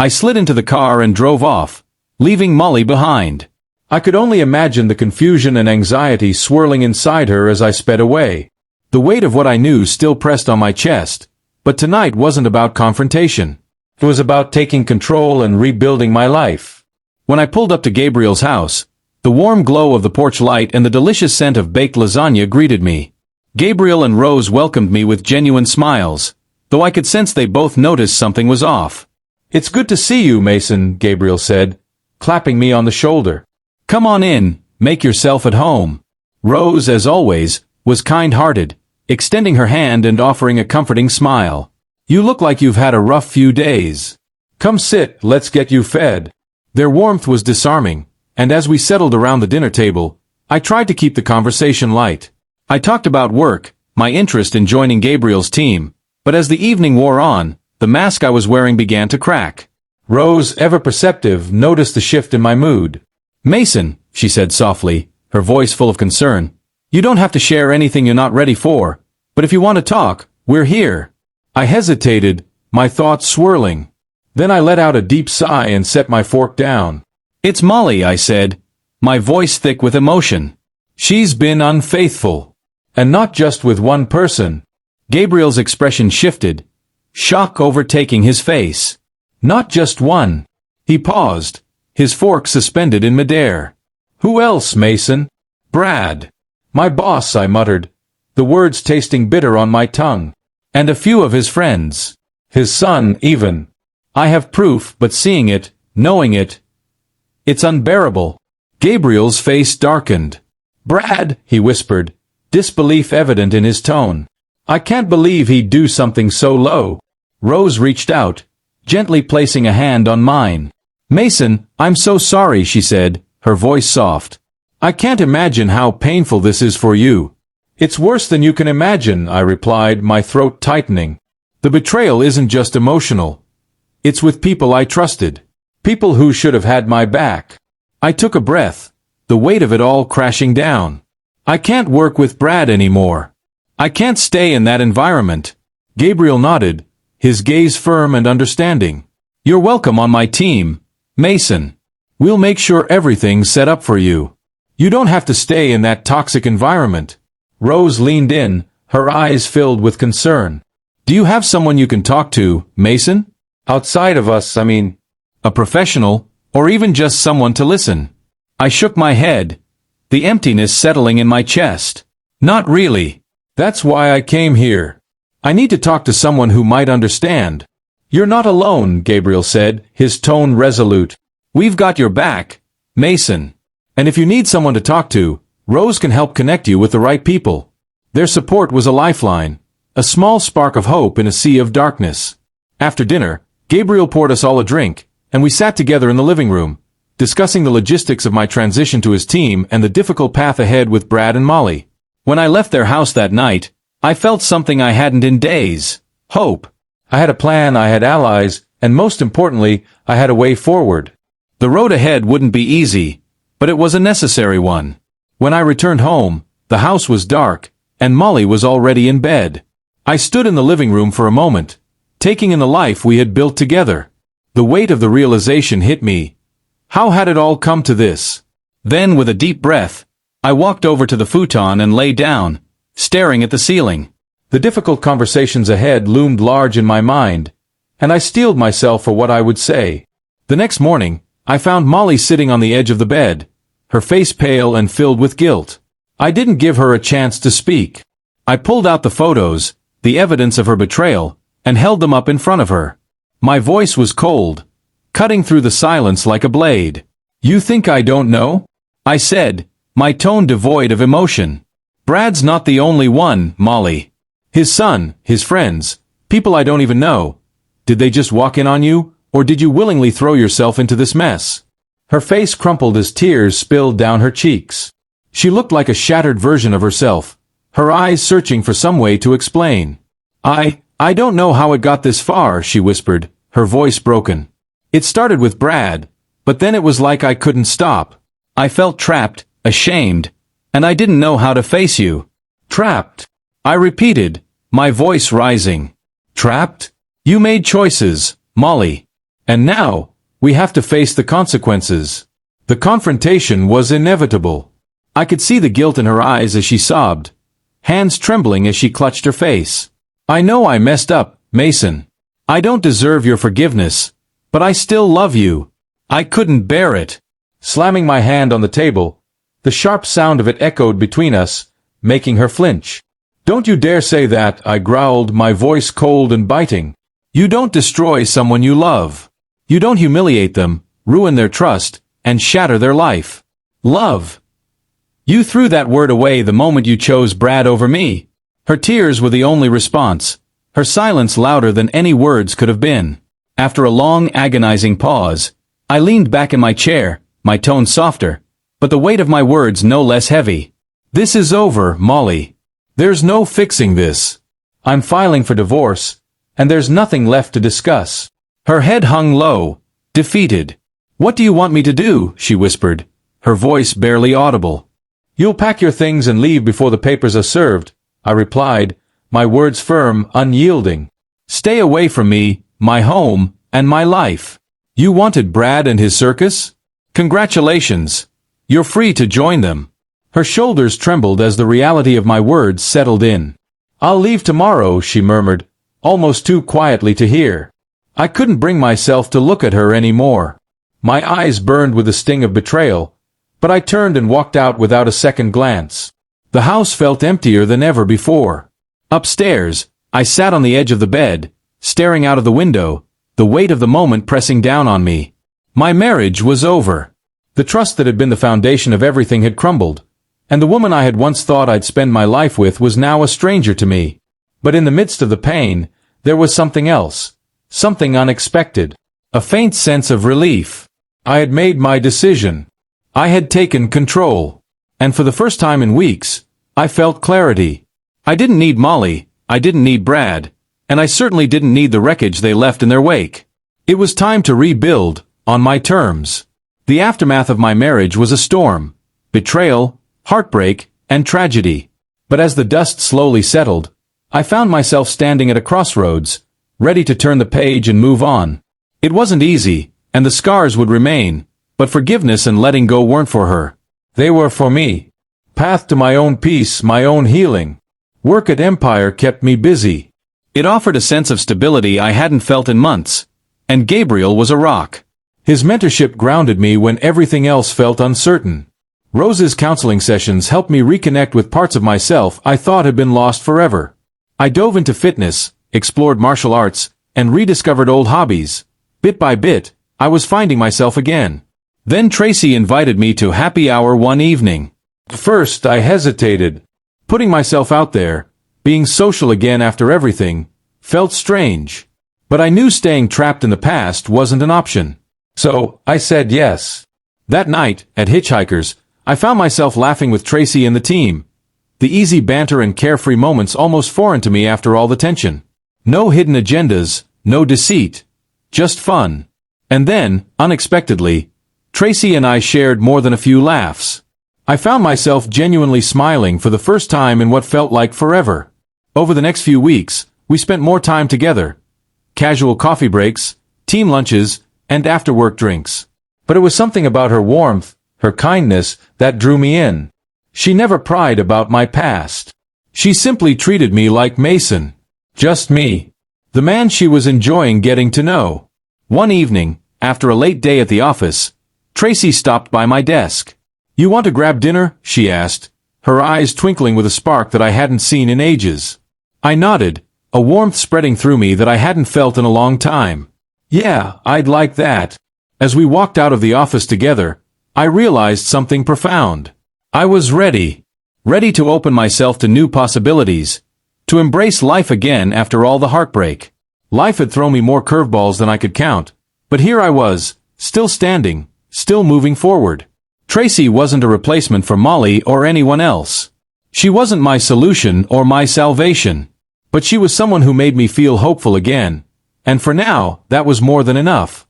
I slid into the car and drove off, leaving Molly behind. I could only imagine the confusion and anxiety swirling inside her as I sped away. The weight of what I knew still pressed on my chest, but tonight wasn't about confrontation. It was about taking control and rebuilding my life. When I pulled up to Gabriel's house, the warm glow of the porch light and the delicious scent of baked lasagna greeted me. Gabriel and Rose welcomed me with genuine smiles, though I could sense they both noticed something was off. "It's good to see you, Mason," Gabriel said, clapping me on the shoulder. "Come on in, make yourself at home." Rose, as always, was kind-hearted, extending her hand and offering a comforting smile. "You look like you've had a rough few days. Come sit, let's get you fed." Their warmth was disarming, and as we settled around the dinner table, I tried to keep the conversation light. I talked about work, my interest in joining Gabriel's team, but as the evening wore on, the mask I was wearing began to crack. Rose, ever perceptive, noticed the shift in my mood. "Mason," she said softly, her voice full of concern, "you don't have to share anything you're not ready for, but if you want to talk, we're here." I hesitated, my thoughts swirling. Then I let out a deep sigh and set my fork down. "It's Molly," I said, my voice thick with emotion. "She's been unfaithful. And not just with one person." Gabriel's expression shifted, shock overtaking his face. "Not just one." He paused, his fork suspended in midair. "Who else, Mason?" "Brad. My boss," I muttered, the words tasting bitter on my tongue. "And a few of his friends. His son, even. I have proof, but seeing it, knowing it, it's unbearable." Gabriel's face darkened. "Brad," he whispered, disbelief evident in his tone. "I can't believe he'd do something so low." Rose reached out, gently placing a hand on mine. "Mason, I'm so sorry," she said, her voice soft. "I can't imagine how painful this is for you." "It's worse than you can imagine," I replied, my throat tightening. "The betrayal isn't just emotional. It's with people I trusted. People who should have had my back." I took a breath, the weight of it all crashing down. "I can't work with Brad anymore. I can't stay in that environment." Gabriel nodded, his gaze firm and understanding. "You're welcome on my team, Mason. We'll make sure everything's set up for you. You don't have to stay in that toxic environment." Rose leaned in, her eyes filled with concern. "Do you have someone you can talk to, Mason? Outside of us, I mean. A professional, or even just someone to listen?" I shook my head, the emptiness settling in my chest. "Not really. That's why I came here. I need to talk to someone who might understand." "You're not alone," Gabriel said, his tone resolute. "We've got your back, Mason. And if you need someone to talk to, Rose can help connect you with the right people." Their support was a lifeline, a small spark of hope in a sea of darkness. After dinner, Gabriel poured us all a drink, and we sat together in the living room, discussing the logistics of my transition to his team and the difficult path ahead with Brad and Molly. When I left their house that night, I felt something I hadn't in days: hope. I had a plan, I had allies, and most importantly, I had a way forward. The road ahead wouldn't be easy, but it was a necessary one. When I returned home, the house was dark, and Molly was already in bed. I stood in the living room for a moment, taking in the life we had built together. The weight of the realization hit me. How had it all come to this? Then, with a deep breath, I walked over to the futon and lay down, staring at the ceiling. The difficult conversations ahead loomed large in my mind, and I steeled myself for what I would say. The next morning, I found Molly sitting on the edge of the bed, her face pale and filled with guilt. I didn't give her a chance to speak. I pulled out the photos, the evidence of her betrayal, and held them up in front of her. My voice was cold, cutting through the silence like a blade. "You think I don't know?" I said, my tone devoid of emotion. "Brad's not the only one, Molly. His son, his friends, people I don't even know. Did they just walk in on you, or did you willingly throw yourself into this mess?" Her face crumpled as tears spilled down her cheeks. She looked like a shattered version of herself, her eyes searching for some way to explain. I don't know how it got this far," she whispered, her voice broken. "It started with Brad, but then it was like I couldn't stop. I felt trapped, ashamed, and I didn't know how to face you." "Trapped?" I repeated, my voice rising. "Trapped? You made choices, Molly. And now, we have to face the consequences. The confrontation was inevitable. I could see the guilt in her eyes as she sobbed, hands trembling as she clutched her face. I know I messed up, Mason. I don't deserve your forgiveness, but I still love you. I couldn't bear it. Slamming my hand on the table, the sharp sound of it echoed between us, making her flinch. Don't you dare say that, I growled, my voice cold and biting. You don't destroy someone you love. You don't humiliate them, ruin their trust, and shatter their life. Love. You threw that word away the moment you chose Brad over me. Her tears were the only response, her silence louder than any words could have been. After a long, agonizing pause, I leaned back in my chair, my tone softer, but the weight of my words no less heavy. This is over, Molly. There's no fixing this. I'm filing for divorce, and there's nothing left to discuss. Her head hung low, defeated. What do you want me to do? She whispered, her voice barely audible. You'll pack your things and leave before the papers are served, I replied, my words firm, unyielding. Stay away from me, my home, and my life. You wanted Brad and his circus? Congratulations. You're free to join them. Her shoulders trembled as the reality of my words settled in. I'll leave tomorrow, she murmured, almost too quietly to hear. I couldn't bring myself to look at her any more. My eyes burned with the sting of betrayal, but I turned and walked out without a second glance. The house felt emptier than ever before. Upstairs, I sat on the edge of the bed, staring out of the window, the weight of the moment pressing down on me. My marriage was over. The trust that had been the foundation of everything had crumbled, and the woman I had once thought I'd spend my life with was now a stranger to me. But in the midst of the pain, there was something else, something unexpected, a faint sense of relief. I had made my decision. I had taken control. And for the first time in weeks, I felt clarity. I didn't need Molly, I didn't need Brad, and I certainly didn't need the wreckage they left in their wake. It was time to rebuild, on my terms. The aftermath of my marriage was a storm, betrayal, heartbreak, and tragedy. But as the dust slowly settled, I found myself standing at a crossroads, ready to turn the page and move on. It wasn't easy, and the scars would remain, but forgiveness and letting go weren't for her. They were for me. Path to my own peace, my own healing. Work at Empire kept me busy. It offered a sense of stability I hadn't felt in months, and Gabriel was a rock. His mentorship grounded me when everything else felt uncertain. Rose's counseling sessions helped me reconnect with parts of myself I thought had been lost forever. I dove into fitness, explored martial arts, and rediscovered old hobbies. Bit by bit, I was finding myself again. Then Tracy invited me to happy hour one evening. First, I hesitated. Putting myself out there, being social again after everything, felt strange. But I knew staying trapped in the past wasn't an option. So, I said yes. That night, at Hitchhikers, I found myself laughing with Tracy and the team. The easy banter and carefree moments almost foreign to me after all the tension. No hidden agendas, no deceit. Just fun. And then, unexpectedly, Tracy and I shared more than a few laughs. I found myself genuinely smiling for the first time in what felt like forever. Over the next few weeks, we spent more time together. Casual coffee breaks, team lunches, and after-work drinks. But it was something about her warmth, her kindness, that drew me in. She never pried about my past. She simply treated me like Mason. Just me. The man she was enjoying getting to know. One evening, after a late day at the office, Tracy stopped by my desk. You want to grab dinner? She asked, her eyes twinkling with a spark that I hadn't seen in ages. I nodded, a warmth spreading through me that I hadn't felt in a long time. Yeah, I'd like that. As we walked out of the office together, I realized something profound. I was ready. Ready to open myself to new possibilities. To embrace life again after all the heartbreak. Life had thrown me more curveballs than I could count. But here I was, still standing, still moving forward. Tracy wasn't a replacement for Molly or anyone else. She wasn't my solution or my salvation. But she was someone who made me feel hopeful again. And for now, that was more than enough.